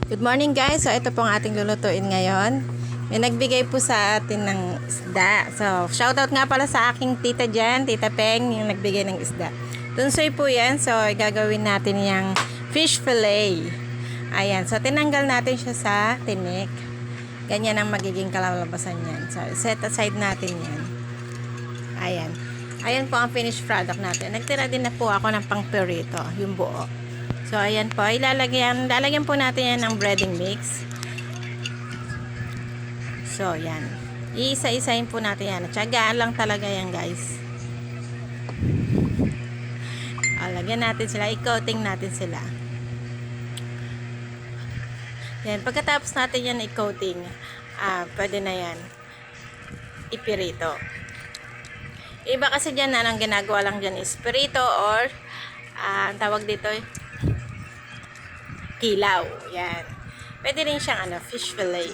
Good morning guys. So ito pong ating lulutuin ngayon. May nagbigay po sa atin ng isda. So shoutout nga pala sa aking tita dyan, Tita Peng, yung nagbigay ng isda. Tunsoy po yan. So gagawin natin yung fish fillet. Ayan. So tinanggal natin siya sa tinik. Ganyan ang magiging kalalabasan yan. So set aside natin yan. Ayan. Ayan po ang finished product natin. Nagtira din na po ako ng pang perito, yung buo. So, ayan po. Lalagyan po natin yan ng breading mix. So, yan. Iisa-isahin po natin yan. Tiyagaan lang talaga yan, guys. Lagyan natin sila. I-coating natin sila. Yan. Pagkatapos natin yan i-coating, pwede na yan. Ipirito. Iba kasi dyan na ang ginagawa lang dyan is pirito or ang tawag dito kilaw. Yan. Pwede rin siyang fish fillet.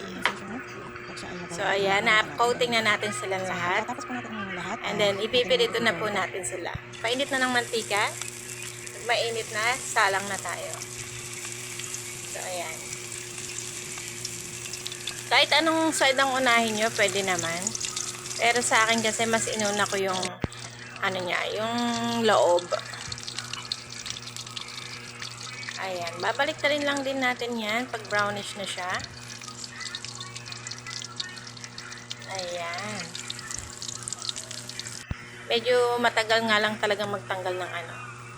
So, ayan. Na-coating na natin silang lahat. And then, ipipirito na po natin sila. Painit na ng mantika. Pag mainit na, salang na tayo. So, ayan. Kahit anong side ang unahin nyo, pwede naman. Pero sa akin kasi, mas inuna ko yung yung loob. Ayan, babalik na rin lang din natin yan pag brownish na siya. Ayan. Medyo matagal nga lang talagang magtanggal ng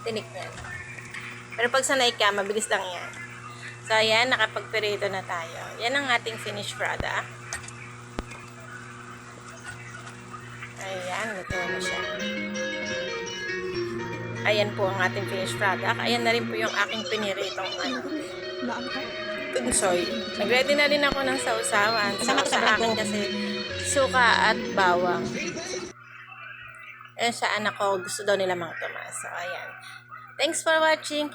tinik niyan. Pero pag sanay ka, mabilis lang yan. So, ayan, nakapagpirito na tayo. Yan ang ating finished product. Ayan, luto na siya. Ayan po ang ating finished product. Ayan na rin po yung aking piniritong tunsoy. Nag-ready na rin ako ng sausawan. So, sa akin kasi suka at bawang. Sa anak ko, gusto daw nila Mang Tomas. So, ayan. Thanks for watching.